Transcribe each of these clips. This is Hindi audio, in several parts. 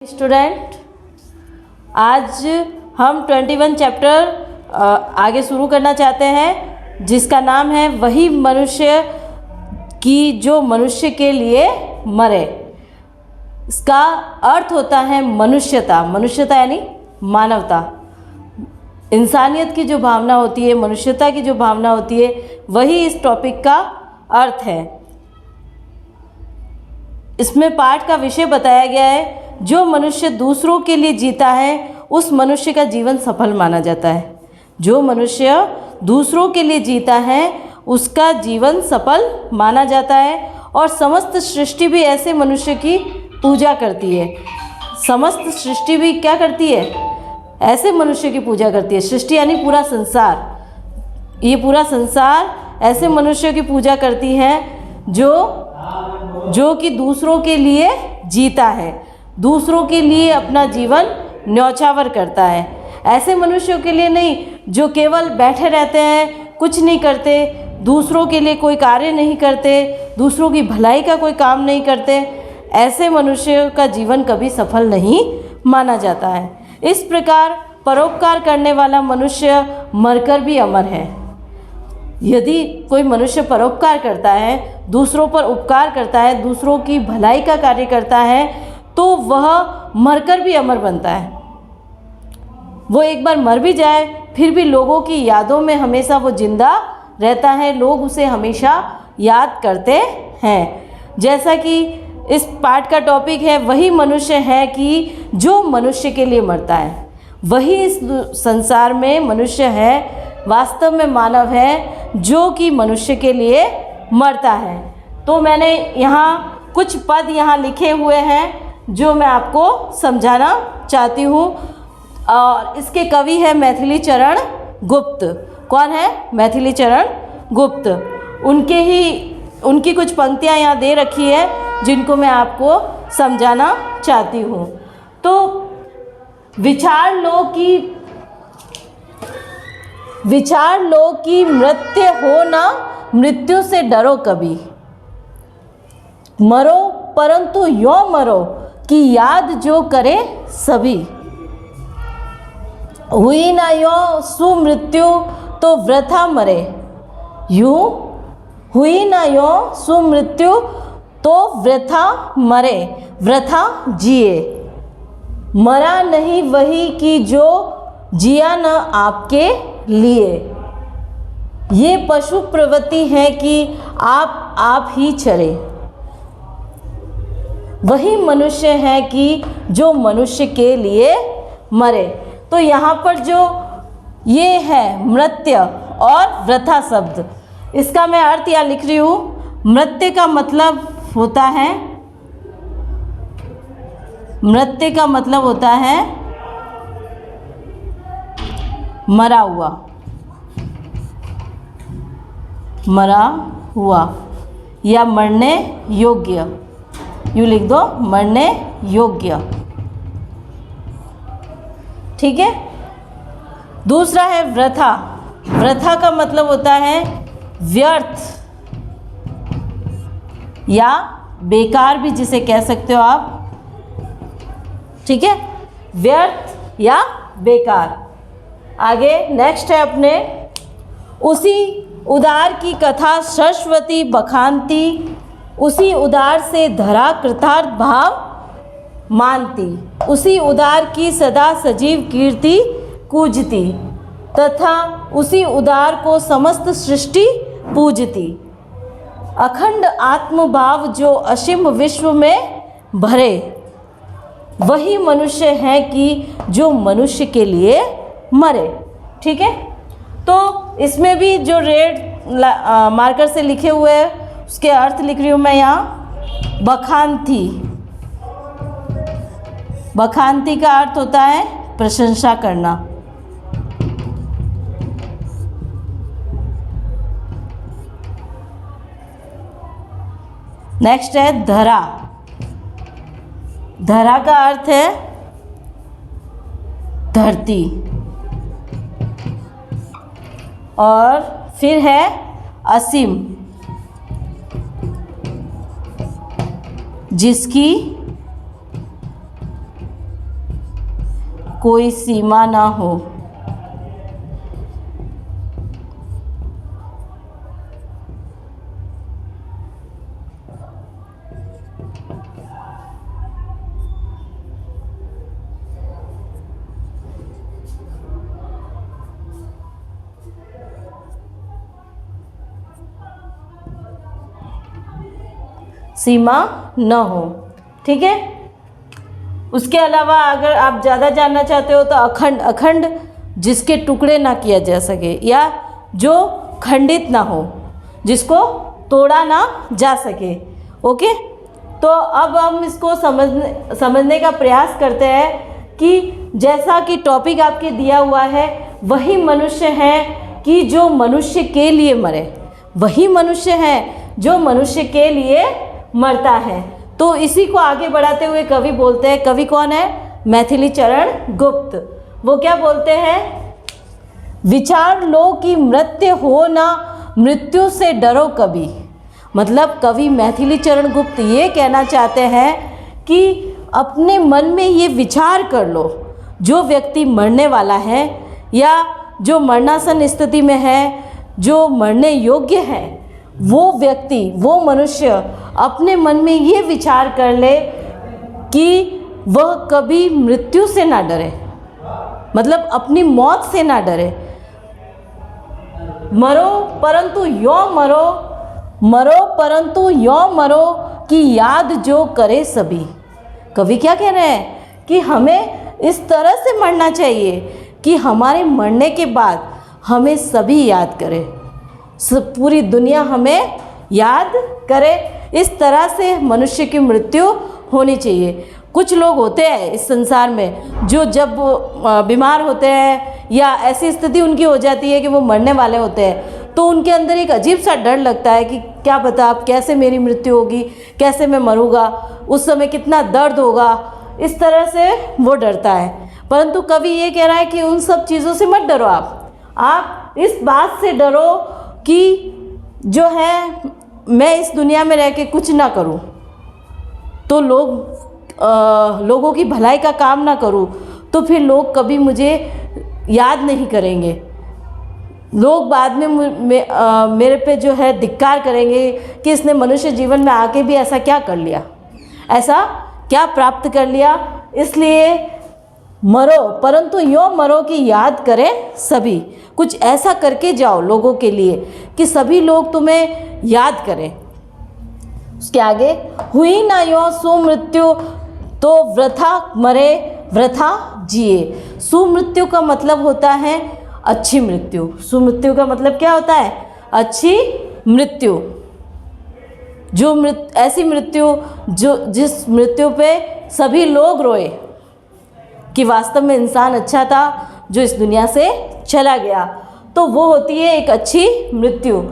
स्टूडेंट, आज हम 21 चैप्टर आगे शुरू करना चाहते हैं जिसका नाम है वही मनुष्य की जो मनुष्य के लिए मरे। इसका अर्थ होता है मनुष्यता। मनुष्यता यानी मानवता, इंसानियत की जो भावना होती है, मनुष्यता की जो भावना होती है, वही इस टॉपिक का अर्थ है। इसमें पाठ का विषय बताया गया है, जो मनुष्य दूसरों के लिए जीता है उस मनुष्य का जीवन सफल माना जाता है। जो मनुष्य दूसरों के लिए जीता है उसका जीवन सफल माना जाता है और समस्त सृष्टि भी ऐसे मनुष्य की पूजा करती है। समस्त सृष्टि भी क्या करती है? ऐसे मनुष्य की पूजा करती है। सृष्टि यानी पूरा संसार। ये पूरा संसार ऐसे मनुष्यों की पूजा करती है जो कि दूसरों के लिए जीता है, दूसरों के लिए अपना जीवन न्यौछावर करता है। ऐसे मनुष्यों के लिए नहीं जो केवल बैठे रहते हैं, कुछ नहीं करते, दूसरों के लिए कोई कार्य नहीं करते, दूसरों की भलाई का कोई काम नहीं करते। ऐसे मनुष्य का जीवन कभी सफल नहीं माना जाता है। इस प्रकार परोपकार करने वाला मनुष्य मरकर भी अमर है। यदि कोई मनुष्य परोपकार करता है, दूसरों पर उपकार करता है, दूसरों की भलाई का कार्य करता है, तो वह मरकर भी अमर बनता है। वो एक बार मर भी जाए फिर भी लोगों की यादों में हमेशा वो जिंदा रहता है। लोग उसे हमेशा याद करते हैं। जैसा कि इस पाठ का टॉपिक है, वही मनुष्य है कि जो मनुष्य के लिए मरता है। वही इस संसार में मनुष्य है, वास्तव में मानव है जो कि मनुष्य के लिए मरता है। तो मैंने यहाँ कुछ पद यहाँ लिखे हुए हैं जो मैं आपको समझाना चाहती हूँ। और इसके कवि है मैथिली चरण गुप्त। कौन है? मैथिली चरण गुप्त। उनकी कुछ पंक्तियाँ यहाँ दे रखी है जिनको मैं आपको समझाना चाहती हूँ। तो विचार लो कि मृत्यु हो ना, मृत्यु से डरो कभी। मरो परंतु यों मरो कि याद जो करे सभी। हुई ना यों सुमृत्यु तो वृथा मरे, यूं हुई ना यों सुमृत्यु तो वृथा मरे, वृथा जिए। मरा नहीं वही कि जो जिया न आपके लिए। ये पशु प्रवृत्ति है कि आप ही चरे। वही मनुष्य है कि जो मनुष्य के लिए मरे। तो यहाँ पर जो ये है मृत्यु और वृथा शब्द, इसका मैं अर्थ यहाँ लिख रही हूँ। मृत्यु का मतलब होता है, मृत्यु का मतलब होता है मरा हुआ, मरा हुआ या मरने योग्य। यूँ लिख दो, मरने योग्य। ठीक है। दूसरा है वृथा। वृथा का मतलब होता है व्यर्थ या बेकार भी जिसे कह सकते हो आप। ठीक है, व्यर्थ या बेकार। आगे नेक्स्ट है अपने, उसी उदार की कथा सरस्वती बखानती, उसी उदार से धरा कृतार्थ भाव मानती। उसी उदार की सदा सजीव कीर्ति कूजती, तथा उसी उदार को समस्त सृष्टि पूजती। अखंड आत्मभाव जो असीम विश्व में भरे, वही मनुष्य है कि जो मनुष्य के लिए मरे। ठीक है। तो इसमें भी जो रेड मार्कर से लिखे हुए हैं उसके अर्थ लिख रही हूँ मैं यहाँ। बखानती, बखानती का अर्थ होता है प्रशंसा करना। नेक्स्ट है धरा। धरा का अर्थ है धरती। और फिर है असीम, जिसकी कोई सीमा ना हो। सीमा न हो। ठीक है। उसके अलावा अगर आप ज़्यादा जानना चाहते हो तो अखंड, अखंड जिसके टुकड़े ना किया जा सके, या जो खंडित ना हो, जिसको तोड़ा ना जा सके। ओके। तो अब हम इसको समझने का प्रयास करते हैं कि जैसा कि टॉपिक आपके दिया हुआ है, वही मनुष्य है कि जो मनुष्य के लिए मरे, वही मनुष्य है जो मनुष्य के लिए मरता है। तो इसी को आगे बढ़ाते हुए कवि बोलते हैं, कवि कौन है? मैथिली चरण गुप्त। वो क्या बोलते हैं? विचार लो कि मृत्यु हो ना, मृत्यु से डरो कभी। मतलब कवि मैथिली चरण गुप्त ये कहना चाहते हैं कि अपने मन में ये विचार कर लो, जो व्यक्ति मरने वाला है या जो मरणासन स्थिति में है, जो मरने योग्य है, वो व्यक्ति, वो मनुष्य अपने मन में ये विचार कर ले कि वह कभी मृत्यु से ना डरे, मतलब अपनी मौत से ना डरे। मरो परंतु यो मरो, मरो परंतु यो मरो कि याद जो करे सभी। कवि क्या कह रहे हैं कि हमें इस तरह से मरना चाहिए कि हमारे मरने के बाद हमें सभी याद करें, पूरी दुनिया हमें याद करे। इस तरह से मनुष्य की मृत्यु होनी चाहिए। कुछ लोग होते हैं इस संसार में जो जब बीमार होते हैं या ऐसी स्थिति उनकी हो जाती है कि वो मरने वाले होते हैं, तो उनके अंदर एक अजीब सा डर लगता है कि क्या पता अब कैसे मेरी मृत्यु होगी, कैसे मैं मरूँगा, उस समय कितना दर्द होगा। इस तरह से वो डरता है। परंतु कवि ये कह रहा है कि उन सब चीज़ों से मत डरो। आप इस बात से डरो कि जो है मैं इस दुनिया में रह के कुछ ना करूं, तो लोगों की भलाई का काम ना करूं, तो फिर लोग कभी मुझे याद नहीं करेंगे। लोग बाद में मेरे पे जो है धिक्कार करेंगे कि इसने मनुष्य जीवन में आके भी ऐसा क्या कर लिया, ऐसा क्या प्राप्त कर लिया। इसलिए मरो परंतु यो मरो कि याद करें सभी। कुछ ऐसा करके जाओ लोगों के लिए कि सभी लोग तुम्हें याद करें। उसके आगे, हुई ना यो सुमृत्यु तो वृथा मरे वृथा जिए। सुमृत्यु का मतलब होता है अच्छी मृत्यु। सुमृत्यु का मतलब क्या होता है? अच्छी मृत्यु। जो ऐसी मृत्यु जिस मृत्यु पे सभी लोग रोए कि वास्तव में इंसान अच्छा था जो इस दुनिया से चला गया, तो वो होती है एक अच्छी मृत्यु।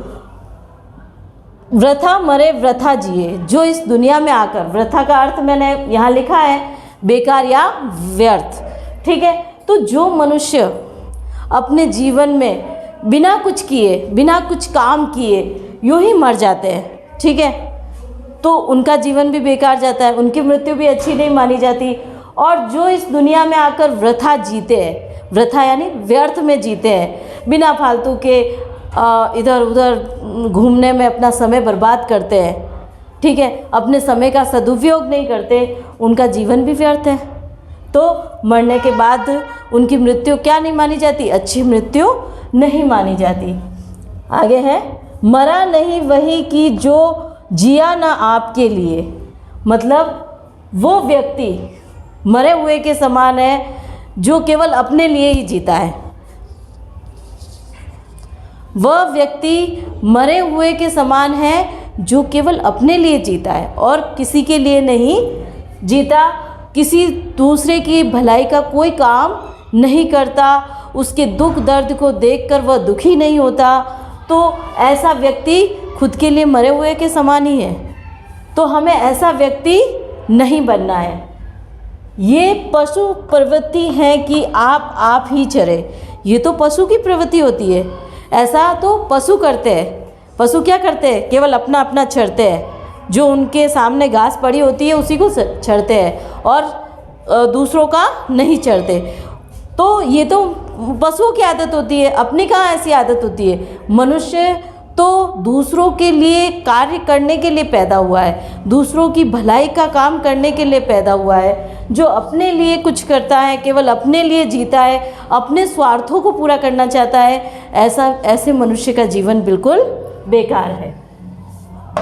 वृथा मरे वृथा जिए। जो इस दुनिया में आकर, वृथा का अर्थ मैंने यहाँ लिखा है बेकार या व्यर्थ। ठीक है। तो जो मनुष्य अपने जीवन में बिना कुछ किए, बिना कुछ काम किए यूं ही मर जाते हैं, ठीक है, तो उनका जीवन भी बेकार जाता है, उनकी मृत्यु भी अच्छी नहीं मानी जाती। और जो इस दुनिया में आकर वृथा जीते हैं, वृथा यानी व्यर्थ में जीते हैं, बिना फालतू के इधर उधर घूमने में अपना समय बर्बाद करते हैं, ठीक है, अपने समय का सदुपयोग नहीं करते, उनका जीवन भी व्यर्थ है। तो मरने के बाद उनकी मृत्यु क्या नहीं मानी जाती? अच्छी मृत्यु नहीं मानी जाती। आगे है, मरा नहीं वही कि जो जिया ना आपके लिए। मतलब वो व्यक्ति मरे हुए के समान है जो केवल अपने लिए ही जीता है। वह व्यक्ति मरे हुए के समान है जो केवल अपने लिए जीता है और किसी के लिए नहीं जीता, किसी दूसरे की भलाई का कोई काम नहीं करता, उसके दुख दर्द को देखकर वह दुखी नहीं होता, तो ऐसा व्यक्ति खुद के लिए मरे हुए के समान ही है। तो हमें ऐसा व्यक्ति नहीं बनना है। ये पशु प्रवृत्ति है कि आप ही चरे, ये तो पशु की प्रवृत्ति होती है। ऐसा तो पशु करते हैं। पशु क्या करते हैं? केवल अपना अपना चरते हैं, जो उनके सामने घास पड़ी होती है उसी को चरते हैं और दूसरों का नहीं चरते। तो ये तो पशुओं की आदत होती है, अपनी कहाँ ऐसी आदत होती है। मनुष्य तो दूसरों के लिए कार्य करने के लिए पैदा हुआ है, दूसरों की भलाई का काम करने के लिए पैदा हुआ है। जो अपने लिए कुछ करता है, केवल अपने लिए जीता है, अपने स्वार्थों को पूरा करना चाहता है, ऐसे मनुष्य का जीवन बिल्कुल बेकार है।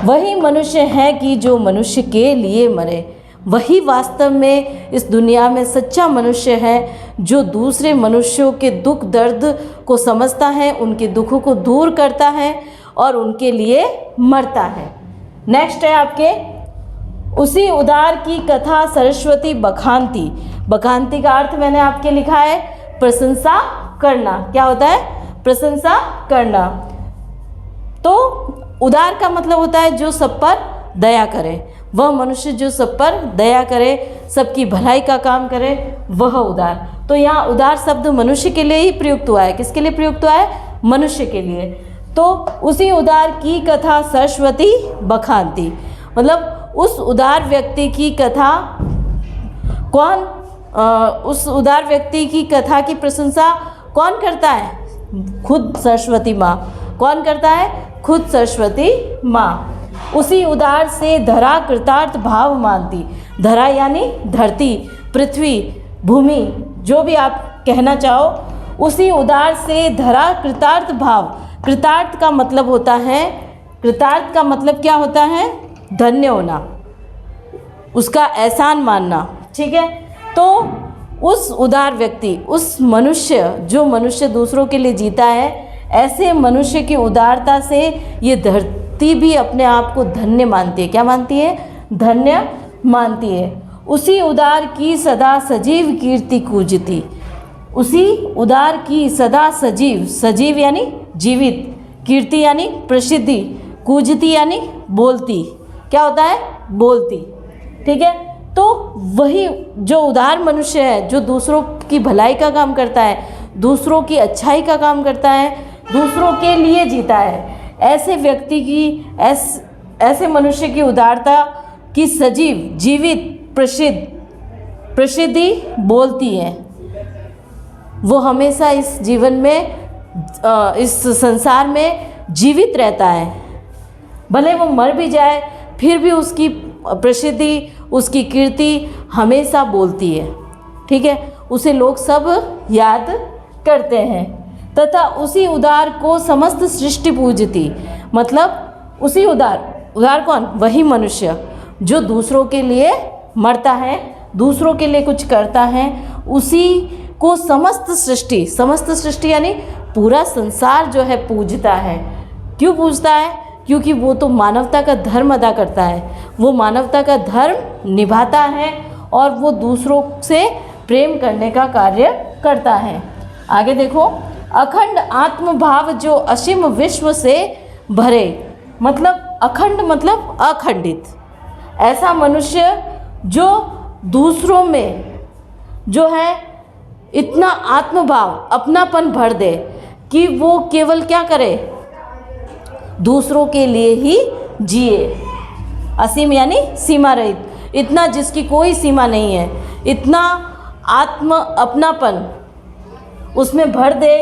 वही मनुष्य है कि जो मनुष्य के लिए मरे। वही वास्तव में इस दुनिया में सच्चा मनुष्य है, जो दूसरे मनुष्यों के दुख दर्द को समझता है, उनके दुखों को दूर करता है और उनके लिए मरता है। नेक्स्ट है आपके, उसी उदार की कथा सरस्वती बखानती। बखानती का अर्थ मैंने आपके लिखा है प्रशंसा करना। क्या होता है? प्रशंसा करना। तो उदार का मतलब होता है जो सब पर दया करे। वह मनुष्य जो सब पर दया करे, सबकी भलाई का काम करे, वह उदार। तो यहाँ उदार शब्द मनुष्य के लिए ही प्रयुक्त हुआ है। किसके लिए प्रयुक्त हुआ है? मनुष्य के लिए। तो उसी उदार की कथा सरस्वती बखानती, मतलब उस उदार व्यक्ति की कथा कौन, उस उदार व्यक्ति की कथा की प्रशंसा कौन करता है? खुद सरस्वती माँ। कौन करता है? खुद सरस्वती माँ। उसी उदार से धरा कृतार्थ भाव मानती। धरा यानी धरती, पृथ्वी, भूमि, जो भी आप कहना चाहो, उसी उदार से धरा कृतार्थ भाव। कृतार्थ का मतलब होता है, कृतार्थ का मतलब क्या होता है? धन्य होना, उसका एहसान मानना। ठीक है, तो उस उदार व्यक्ति, उस मनुष्य, जो मनुष्य दूसरों के लिए जीता है, ऐसे मनुष्य की उदारता से ये धरती भी अपने आप को धन्य मानती है। क्या मानती है? धन्य मानती है। उसी उदार की सदा सजीव कीर्ति कूजती। उसी उदार की सदा सजीव, सजीव यानी जीवित, कीर्ति यानी प्रसिद्धि, कूजती यानी बोलती। क्या होता है? बोलती। ठीक है, तो वही जो उदार मनुष्य है, जो दूसरों की भलाई का काम करता है, दूसरों की अच्छाई का काम करता है, दूसरों के लिए जीता है, ऐसे व्यक्ति की, ऐसे मनुष्य की उदारता की सजीव, जीवित, प्रसिद्धि बोलती है। वो हमेशा इस जीवन में, इस संसार में जीवित रहता है। भले वो मर भी जाए, फिर भी उसकी प्रसिद्धि, उसकी कीर्ति हमेशा बोलती है। ठीक है, उसे लोग सब याद करते हैं। तथा उसी उदार को समस्त सृष्टि पूजती। मतलब उसी उदार, उदार कौन? वही मनुष्य जो दूसरों के लिए मरता है, दूसरों के लिए कुछ करता है, उसी को समस्त सृष्टि, समस्त सृष्टि यानी पूरा संसार जो है पूजता है। क्यों पूजता है? क्योंकि वो तो मानवता का धर्म अदा करता है, वो मानवता का धर्म निभाता है और वो दूसरों से प्रेम करने का कार्य करता है। आगे देखो, अखंड आत्मभाव जो असीम विश्व से भरे। मतलब अखंड मतलब अखंडित। ऐसा मनुष्य जो दूसरों में जो है इतना आत्मभाव, अपनापन भर दे कि वो केवल क्या करे? दूसरों के लिए ही जिए। असीम यानी सीमा रहित, इतना जिसकी कोई सीमा नहीं है, इतना अपनापन उसमें भर दे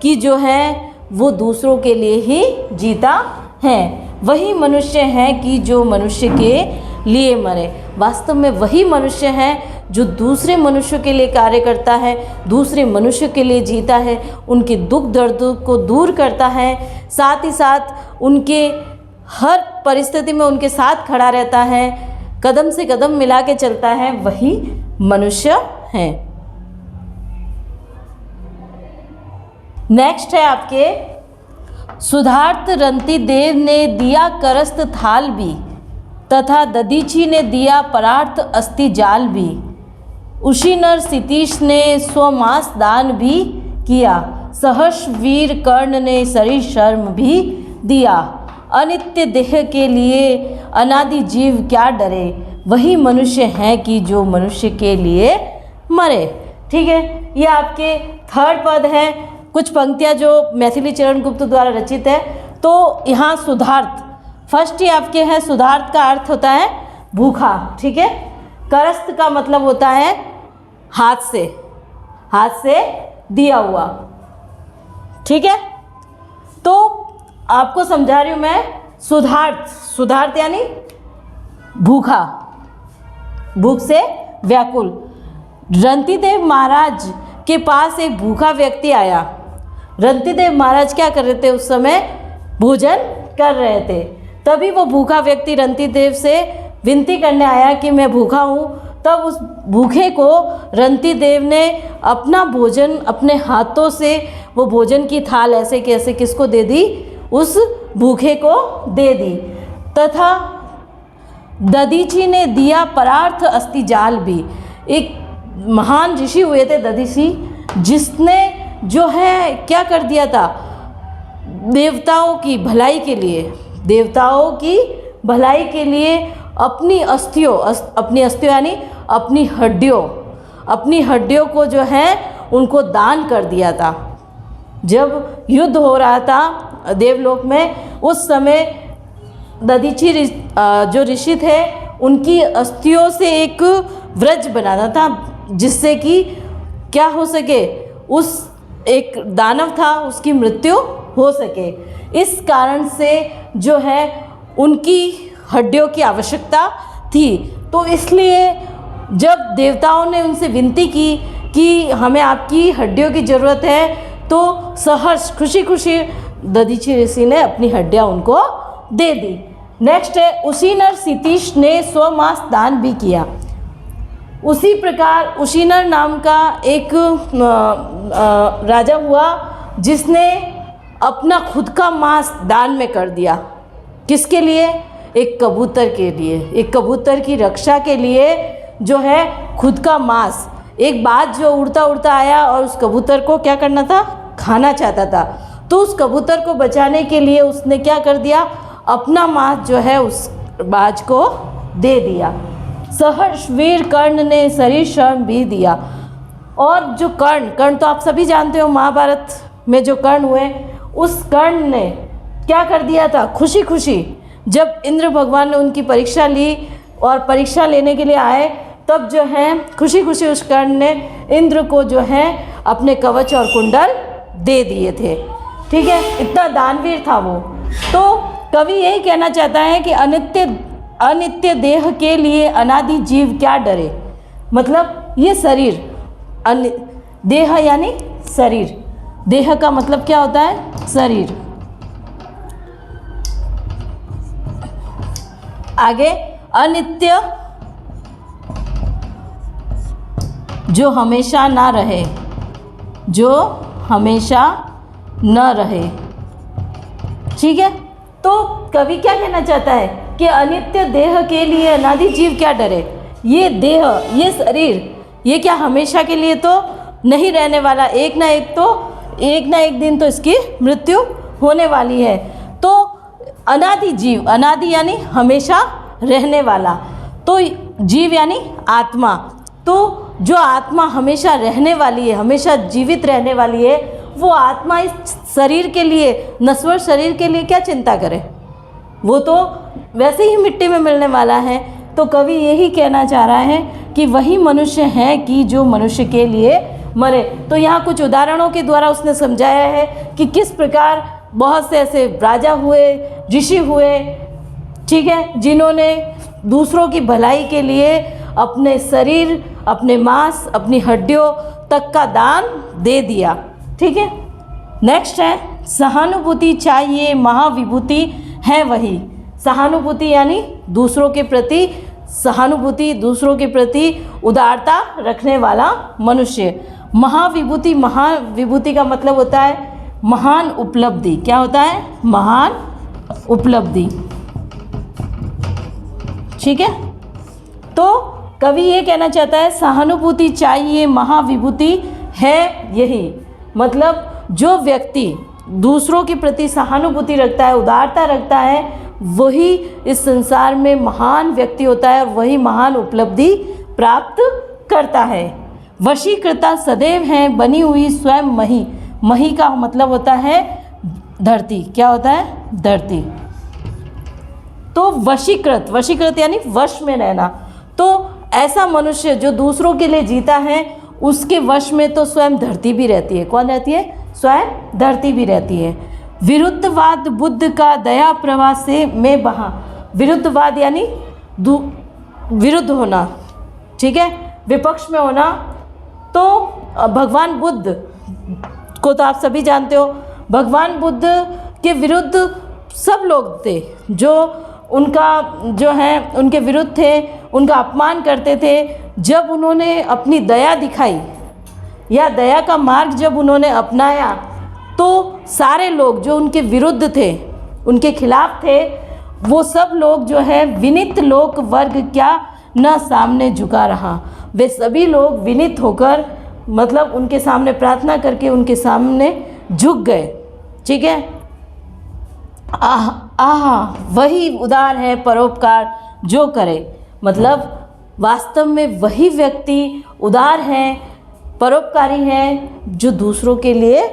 कि जो है वो दूसरों के लिए ही जीता है। वही मनुष्य है कि जो मनुष्य के लिए मरे। वास्तव में वही मनुष्य है जो दूसरे मनुष्यों के लिए कार्य करता है, दूसरे मनुष्य के लिए जीता है, उनके दुख दर्द को दूर करता है, साथ ही साथ उनके हर परिस्थिति में उनके साथ खड़ा रहता है, कदम से कदम मिला के चलता है। वही मनुष्य है। नेक्स्ट है आपके, सुधार्थ रंती देव ने दिया करस्त थाल भी, तथा ददीची ने दिया परार्थ अस्थि जाल भी। उसी नर सितीश ने स्वमास दान भी किया, सहर्ष वीर कर्ण ने शरीर शर्म भी दिया। अनित्य देह के लिए अनादि जीव क्या डरे। वही मनुष्य है कि जो मनुष्य के लिए मरे। ठीक है, ये आपके थर्ड पद है। कुछ पंक्तियाँ जो मैथिली चरण गुप्त द्वारा रचित है। तो यहाँ सुधार्थ फर्स्ट ही आपके हैं। सुधार्थ का अर्थ होता है भूखा। ठीक है, करस्त का मतलब होता है हाथ से, हाथ से दिया हुआ। ठीक है, तो आपको समझा रही हूँ मैं। सुधार्थ यानी भूखा, भूख से व्याकुल। रंतिदेव महाराज के पास एक भूखा व्यक्ति आया। रंतिदेव महाराज क्या कर रहे थे उस समय? भोजन कर रहे थे। तभी वो भूखा व्यक्ति रंतिदेव से विनती करने आया कि मैं भूखा हूँ। तब उस भूखे को रंतिदेव ने अपना भोजन अपने हाथों से, वो भोजन की थाल ऐसे कैसे किसको दे दी? उस भूखे को दे दी। तथा दधीची ने दिया परार्थ अस्ति जाल भी। एक महान ऋषि हुए थे दधीची, जिसने जो है क्या कर दिया था? देवताओं की भलाई के लिए, देवताओं की भलाई के लिए अपनी अस्थियों यानी अपनी हड्डियों को जो है उनको दान कर दिया था। जब युद्ध हो रहा था देवलोक में, उस समय दधीची जो ऋषि थे उनकी अस्थियों से एक व्रज बनाना था, जिससे कि क्या हो सके? उस एक दानव था उसकी मृत्यु हो सके। इस कारण से जो है उनकी हड्डियों की आवश्यकता थी। तो इसलिए जब देवताओं ने उनसे विनती की कि हमें आपकी हड्डियों की ज़रूरत है, तो सहर्ष खुशी खुशी दधीची ऋषि ने अपनी हड्डियाँ उनको दे दी। नेक्स्ट है, उशीनर सितीश ने स्वमांस दान भी किया। उसी प्रकार उशीनर नाम का एक राजा हुआ जिसने अपना खुद का मांस दान में कर दिया। किसके लिए? एक कबूतर के लिए, एक कबूतर की रक्षा के लिए जो है खुद का मांस। एक बाज जो उड़ता उड़ता आया और उस कबूतर को क्या करना था? खाना चाहता था। तो उस कबूतर को बचाने के लिए उसने क्या कर दिया? अपना मांस जो है उस बाज को दे दिया। सहर्ष वीर कर्ण ने शरीर शरण भी दिया। और जो कर्ण तो आप सभी जानते हो, महाभारत में जो कर्ण हुए, उस कर्ण ने क्या कर दिया था? खुशी खुशी जब इंद्र भगवान ने उनकी परीक्षा ली और परीक्षा लेने के लिए आए, तब जो है खुशी खुशी उस कर्ण ने इंद्र को जो है अपने कवच और कुंडल दे दिए थे। ठीक है, इतना दानवीर था वो। तो कवि यही कहना चाहता है कि अनित्य देह के लिए अनादि जीव क्या डरे। मतलब ये शरीर, देह यानी शरीर, देह का मतलब क्या होता है? शरीर। आगे, अनित्य जो हमेशा ना रहे, जो हमेशा न रहे। ठीक है, तो कवि क्या कहना चाहता है कि अनित्य देह के लिए अनादि जीव क्या डरे। ये देह, ये शरीर, ये क्या हमेशा के लिए तो नहीं रहने वाला, एक ना एक दिन तो इसकी मृत्यु होने वाली है। तो अनादि जीव, अनादि यानी हमेशा रहने वाला, तो जीव यानी आत्मा। तो जो आत्मा हमेशा रहने वाली है, हमेशा जीवित रहने वाली है, वो आत्मा इस शरीर के लिए, नश्वर शरीर के लिए क्या चिंता करे? वो तो वैसे ही मिट्टी में मिलने वाला है। तो कवि यही कहना चाह रहा है कि वही मनुष्य है कि जो मनुष्य के लिए मरे। तो यहाँ कुछ उदाहरणों के द्वारा उसने समझाया है कि किस प्रकार बहुत से ऐसे राजा हुए, ऋषि हुए, ठीक है, जिन्होंने दूसरों की भलाई के लिए अपने शरीर, अपने मांस, अपनी हड्डियों तक का दान दे दिया। ठीक है, नेक्स्ट है, सहानुभूति चाहिए महाविभूति है वही। सहानुभूति यानी दूसरों के प्रति सहानुभूति, दूसरों के प्रति उदारता रखने वाला मनुष्य। महाविभूति का मतलब होता है महान उपलब्धि। क्या होता है? महान उपलब्धि। ठीक है, तो कवि ये कहना चाहता है सहानुभूति चाहिए महाविभूति है यही। मतलब जो व्यक्ति दूसरों के प्रति सहानुभूति रखता है, उदारता रखता है, वही इस संसार में महान व्यक्ति होता है और वही महान उपलब्धि प्राप्त करता है। वशीकृता सदैव है बनी हुई स्वयं मही। मही का मतलब होता है धरती। क्या होता है? धरती। तो वशीकृत यानी वश में रहना। तो ऐसा मनुष्य जो दूसरों के लिए जीता है, उसके वश में तो स्वयं धरती भी रहती है। कौन रहती है? स्वयं धरती भी रहती है। विरुद्धवाद बुद्ध का दया प्रवाह से में बहा। विरुद्धवाद यानी विरुद्ध होना, ठीक है, विपक्ष में होना। तो भगवान बुद्ध को तो आप सभी जानते हो, भगवान बुद्ध के विरुद्ध सब लोग थे जो उनका जो है उनके विरुद्ध थे, उनका अपमान करते थे। जब उन्होंने अपनी दया दिखाई या दया का मार्ग जब उन्होंने अपनाया तो सारे लोग जो उनके विरुद्ध थे, उनके खिलाफ थे, वो सब लोग जो है विनीत लोक वर्ग क्या न सामने झुका रहा। वे सभी लोग विनीत होकर मतलब उनके सामने प्रार्थना करके उनके सामने झुक गए, ठीक है। वही उदार है परोपकार जो करे। मतलब वास्तव में वही व्यक्ति उदार है, परोपकारी है, जो दूसरों के लिए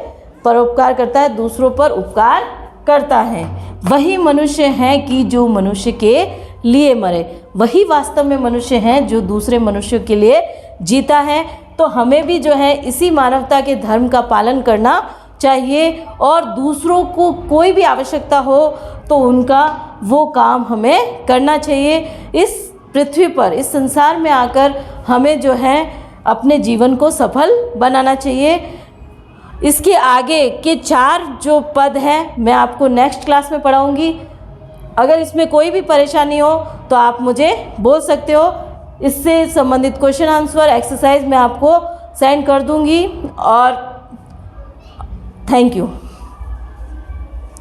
परोपकार करता है, दूसरों पर उपकार करता है। वही मनुष्य है कि जो मनुष्य के लिए मरे। वही वास्तव में मनुष्य हैं जो दूसरे मनुष्यों के लिए जीता है। तो हमें भी जो है इसी मानवता के धर्म का पालन करना चाहिए और दूसरों को कोई भी आवश्यकता हो तो उनका वो काम हमें करना चाहिए। इस पृथ्वी पर, इस संसार में आकर हमें जो है अपने जीवन को सफल बनाना चाहिए। इसके आगे के 4 जो पद हैं मैं आपको नेक्स्ट क्लास में पढ़ाऊँगी। अगर इसमें कोई भी परेशानी हो तो आप मुझे बोल सकते हो। इससे संबंधित क्वेश्चन आंसर एक्सरसाइज मैं आपको सेंड कर दूँगी। और थैंक यू।